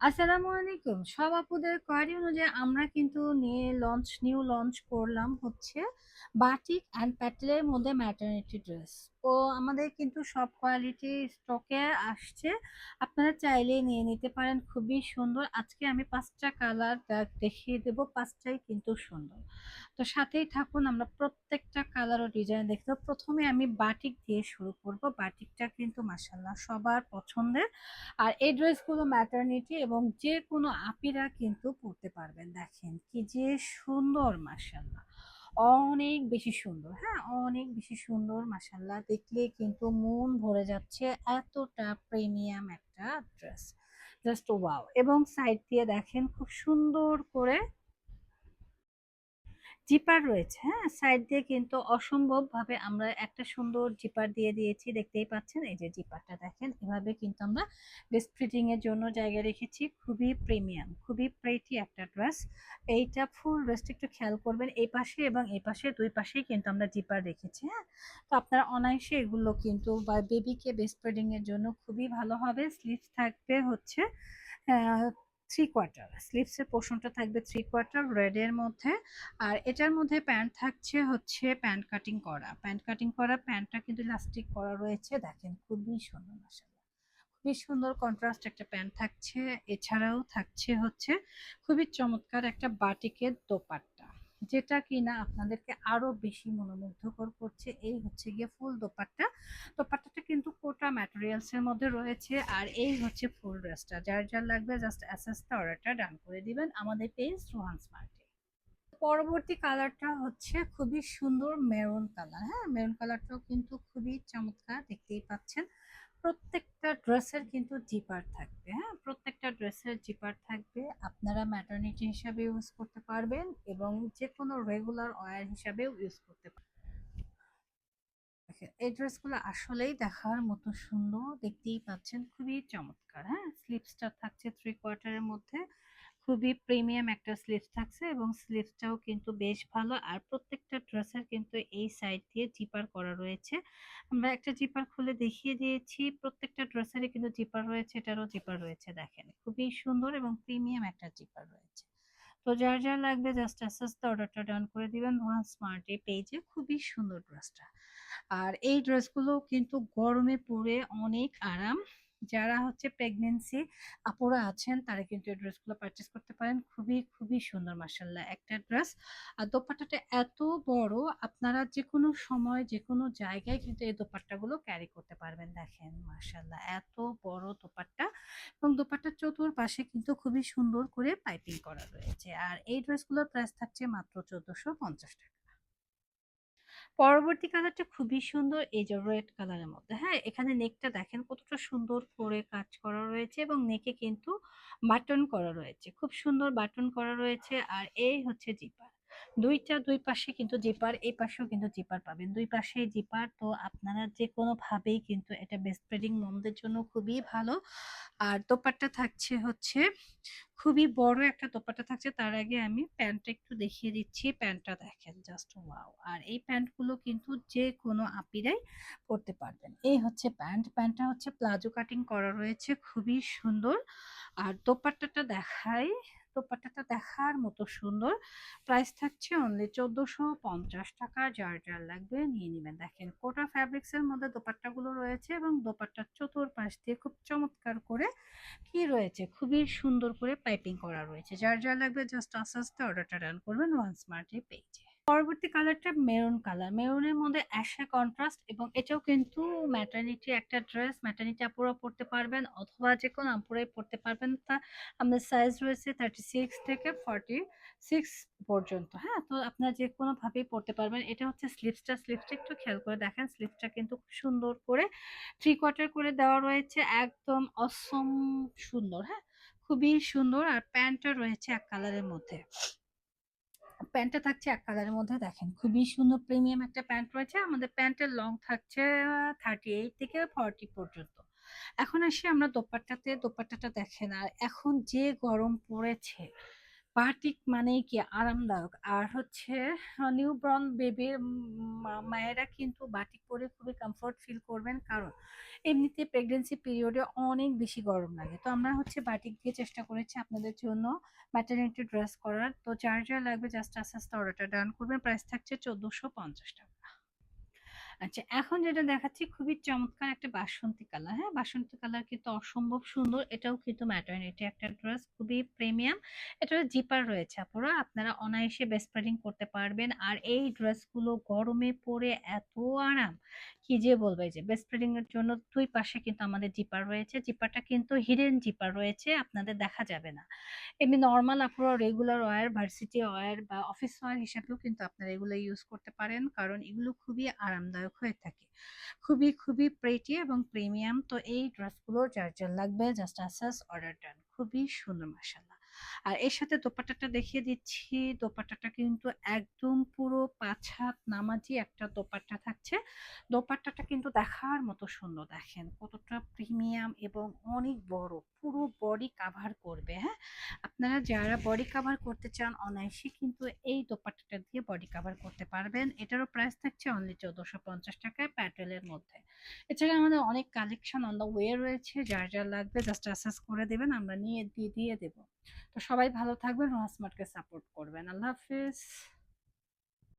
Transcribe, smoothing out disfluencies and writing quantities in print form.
আসসালামু আলাইকুম। সব আপুদের কোয়ারি অনুযায়ী আমরা কিন্তু নিউ লঞ্চ করলাম হচ্ছে বাটিক অ্যান্ড প্যাটেলের মধ্যে ম্যাটারনিটি ড্রেস। তো আমাদের কিন্তু সব কোয়ালিটি স্টকে আসছে। আপনারা চাইলেই নিয়ে নিতে পারেন। খুবই সুন্দর। আজকে আমি ৫টা কালার দেখিয়ে দেব। ৫টাই কিন্তু সুন্দর। তো সাথেই থাকুন, আমরা প্রত্যেকটা কালার ও ডিজাইন দেখতে। প্রথমে আমি বাটিক দিয়ে শুরু করব। বাটিকটা কিন্তু মাশাআল্লাহ সবার পছন্দের। আর এই ড্রেসগুলো ম্যাটারনিটি এবং যে কোনো আপিরা কিন্তু পরতে পারবেন। দেখেন কি যে সুন্দর, মাশাআল্লাহ অনেক বেশি সুন্দর। হ্যাঁ, অনেক বেশি সুন্দর, মাশাআল্লাহ দেখলে কিন্তু মন ভরে যাচ্ছে। এতটা প্রিমিয়াম একটা ড্রেস, জাস্ট ওয়াও। এবং সাইড দিয়ে দেখেন খুব সুন্দর করে জিপার রয়েছে। হ্যাঁ, সাইড দিয়ে কিন্তু অসম্ভব ভাবে আমরা একটা সুন্দর জিপার দিয়ে দিয়েছি, দেখতেই পাচ্ছেন। এই যে জিপারটা দেখেন, এভাবে কিন্তু আমরা বেস্ট ফিটিং এর জন্য জায়গা রেখেছি। খুবই প্রিমিয়াম, খুবই প্রেটি একটা ড্রেস। এইটা ফুল ড্রেসটা একটু খেয়াল করবেন, এই পাশে এবং এই পাশে দুই পাশেই কিন্তু আমরা জিপার রেখেছি। হ্যাঁ, তো আপনারা অনায়াসে এগুলো কিন্তু বা বেবিকে বেস্ট ফিডিং এর জন্য খুবই ভালো হবে। স্লিভস থাকবে হচ্ছে থ্রি কোয়ার্টার, স্লিভসের পোর্শনটা থাকবে থ্রি কোয়ার্টার রেড এর মধ্যে। আর এটার মধ্যে প্যান্ট থাকছে হচ্ছে প্যান্ট কাটিং করা, প্যান্টটা কিন্তু ইলাস্টিক করা রয়েছে। দেখেন খুবই সুন্দর, মাশাআল্লাহ খুবই সুন্দর কন্ট্রাস্ট একটা প্যান্ট থাকছে। এছাড়াও থাকছে হচ্ছে খুবই চমৎকার একটা বাটিকের দোপাট্টা, যেটা কিনা আপনাদেরকে আরো বেশি মনোমুগ্ধকর করছে। এই হচ্ছে গিয়ে ফুল দোপাট্টা। দোপাট্টাটা কিন্তু কোটা ম্যাটেরিয়ালস এর মধ্যে রয়েছে। আর এই হচ্ছে ফুল ড্রেসটা। যার যার লাগবে জাস্ট অ্যাসেসটা অর্ডারটা ডান করে দিবেন আমাদের পেজ রোহান স্মার্টে। পরবর্তী কালারটা হচ্ছে খুবই সুন্দর মেরুন কালার। হ্যাঁ, মেরুন কালারটাও কিন্তু খুবই চমৎকার, দেখতেই পাচ্ছেন। প্রত্যেকটা ড্রেসের কিন্তু জিপার থাকবে। হ্যাঁ, প্রত্যেকটা ড্রেসের জিপার থাকবে। আপনারা ম্যাটারনিটি হিসাবে ইউজ করতে পারবেন এবং যে কোনো রেগুলার ওয়্যার হিসাবেও ইউজ করতে পারবেন। দেখেন, এই ড্রেসগুলো আসলেই দেখার মতো সুন্দর, দেখতেই পাচ্ছেন খুবই চমৎকার। হ্যাঁ, স্লিভসটা থাকছে থ্রি কোয়ার্টারের মধ্যে। খুবই প্রিমিয়াম একটা স্লিভস থাকছে এবং স্লিভসটাও কিন্তু বেশ ভালো। আর প্রত্যেকটা ড্রেসের কিন্তু এই সাইড দিয়ে জিপার করা রয়েছে। আমরা একটা জিপার খুলে দেখিয়ে দিয়েছি। প্রত্যেকটা ড্রেসেরই কিন্তু জিপার রয়েছে, এটারও জিপার রয়েছে। দেখেন খুবই সুন্দর এবং প্রিমিয়াম একটা জিপার রয়েছে। তো যার যার লাগবে জাস্ট আস্তে অর্ডারটা ডান করে দিবেন ওয়ান স্মার্ট এই পেজে। খুবই সুন্দর ড্রেসটা। আর এই ড্রেসগুলো কিন্তু গরমে পরে অনেক আরাম। যারা হচ্ছে প্রেগনেন্সি আপুরা আছেন তারা কিন্তু এই ড্রেসগুলো পারচেজ করতে পারেন। খুবই খুবই সুন্দর, মাশাআল্লাহ একটা ড্রেস। আর দোপাট্টাটা এত বড়, আপনারা যে কোনো সময় যে কোনো জায়গায় কিন্তু এই দোপাট্টাগুলো ক্যারি করতে পারবেন। দেখেন মাশাআল্লাহ এত বড় দোপাট্টা এবং দোপাট্টার চতুর্পাশে কিন্তু খুবই সুন্দর করে পাইপিং করা রয়েছে। আর এই ড্রেসগুলোর প্রাইস থাকছে মাত্র ১৪৫০ টাকা। পরবর্তী কালারটা খুবই সুন্দর, এই যে রেড কালারের মধ্যে। হ্যাঁ, এখানে নেকটা দেখেন কতটা সুন্দর করে কাজ করা রয়েছে এবং নেকে কিন্তু বাটন করা রয়েছে, খুব সুন্দর বাটন করা রয়েছে। আর এই হচ্ছে জিপার, দুই পাশে কিন্তু জিপার, এই পাশেও কিন্তু জিপার পাবেন, দুই পাশেই জিপার। তো আপনারা যে কোনো ভাবেই কিন্তু এটা বেস্ট ফিটিং মমদের জন্য খুবই ভালো। আর দোপাট্টা থাকছে হচ্ছে খুবই বড় একটা দোপাট্টা থাকছে। তার আগে আমি প্যান্টটা একটু দেখিয়ে দিচ্ছি। প্যান্টটা দেখেন জাস্ট ওয়াও। আর এই প্যান্টগুলো কিন্তু যে কোনো আপিরাই পরতে পারবেন। এই হচ্ছে প্যান্টটা হচ্ছে প্লাজো কাটিং করা রয়েছে, খুবই সুন্দর। আর দোপাট্টাটা দেখার মতো সুন্দর। প্রাইস থাকছে অনলি ১৪৫০ টাকা। যার যার লাগবে নিয়ে নেবেন। দেখেন কোটা ফ্যাব্রিক্স এর মধ্যে দোপাট্টাগুলো রয়েছে এবং দোপাট্টার চতুর্পাশ দিয়ে খুব চমৎকার করে কি রয়েছে, খুবই সুন্দর করে পাইপিং করা রয়েছে। যার যা লাগবে জাস্ট আস্তে আস্তে অর্ডারটা ডান করবেন ওয়ান স্মার্টের পেজে। পরবর্তী কালারটা মেরুন কালার, মেরুনের মধ্যে অ্যাশে কন্ট্রাস্ট এবং এটাও কিন্তু ম্যাটারনিটি একটা ড্রেস। ম্যাটারনিটি আপুরা পড়তে পারবেন অথবা যে কোনো আপুরাই পড়তে পারবেন। তা আমাদের সাইজ রয়েছে 36 থেকে 46 পর্যন্ত। হ্যাঁ, তো আপনারা যে কোনো ভাবেই পড়তে পারবেন। এটা হচ্ছে স্লিভসটা একটু খেয়াল করে দেখেন। স্লিভসটা কিন্তু খুব সুন্দর করে থ্রি কোয়ার্টার করে দেওয়া রয়েছে, একদম অসম সুন্দর। হ্যাঁ, খুবই সুন্দর। আর প্যান্টটা রয়েছে এক কালারের মধ্যে, প্যান্টটা থাকছে এক কালারের মধ্যে। দেখেন খুবই সুন্দর প্রিমিয়াম একটা প্যান্ট রয়েছে। আমাদের প্যান্টের লং থাকছে 38 থেকে 40 পর্যন্ত। এখন আসি আমরা দোপাট্টাতে। দোপাট্টাটা দেখেন, আর এখন যে গরম পড়েছে বাটিক মানেই কি আরামদায়ক। আর হচ্ছে নিউবর্ন বেবির মায়েরা কিন্তু বাটিক পরে খুবই কমফোর্ট ফিল করবেন। কারণ এমনিতে প্রেগন্যান্সি পিরিয়ডে অনেক বেশি গরম লাগে। তো আমরা হচ্ছে বাটিক দিয়ে চেষ্টা করেছি আপনাদের জন্য ম্যাটারনিটি ড্রেস করার। তো যার লাগবে জাস্ট আস্তে, আস্তে অর্ডারটা ডান করবেন। প্রাইস থাকছে ৳১৪৫০। আচ্ছা, এখন যেটা দেখাচ্ছি খুবই চমৎকার একটা বাসন্তী কালার। হ্যাঁ, বাসন্তী কালার কিন্তু অসম্ভব সুন্দর। এটাও কিন্তু ম্যাটারনিটি একটা ড্রেস, খুবই প্রিমিয়াম। এটার জিপার রয়েছে আপুরা, আপনারা অনায়াসে বেস্পারিং করতে পারবেন। আর এই ড্রেসগুলো গরমে পরে এত আরাম, কি যে বলবো। এই যে বেস্পারিং এর জন্য দুই পাশে কিন্তু আমাদের জিপার রয়েছে। জিপারটা কিন্তু হিডেন জিপার রয়েছে, আপনাদের দেখা যাবে না। এমনি নরমাল আপনারা রেগুলার ওয়্যার, ভার্সিটি ওয়্যার বা অফিস ওয়্যার হিসেবেও কিন্তু আপনারা এগুলো ইউজ করতে পারেন, কারণ এগুলো খুবই আরামদায়ক হয়ে থাকে। খুবই খুবই প্রেটি এবং প্রিমিয়াম। তো এই ড্রেসগুলো যার যার লাগবে জাস্ট আসাস অর্ডার ডান। খুবই সুন্দর মাশাআল্লাহ। আর এর সাথে দোপাট্টাটা দেখিয়ে দিচ্ছি। দোপাট্টাটা কিন্তু একদম পুরো ৫ হাত নামাজি একটা দোপাট্টা থাকছে। দোপাট্টাটা কিন্তু দেখার মতো সুন্দর, দেখেন কতটা প্রিমিয়াম এবং অনেক বড়, পুরো বডি কাভার করবে। হ্যাঁ, আপনারা যারা বডি কাভার করতে চান অনায়াসে কিন্তু এই দোপাট্টাটা দিয়ে বডি কাভার করতে পারবেন। এটারও প্রাইস থাকছে অনলি ৳১৪৫০ প্যাটেলের মধ্যে। এছাড়া আমাদের অনেক কালেকশন অন দ্য ওয়ে রয়েছে, যার যার লাগবে জাস্ট অ্যাসেস করে দেবেন, আমরা নিয়ে দিয়ে দেবো। তো সবাই ভালো থাকবেন, রোহা স্মার্টকে সাপোর্ট করবেন। আল্লাহ হাফিজ।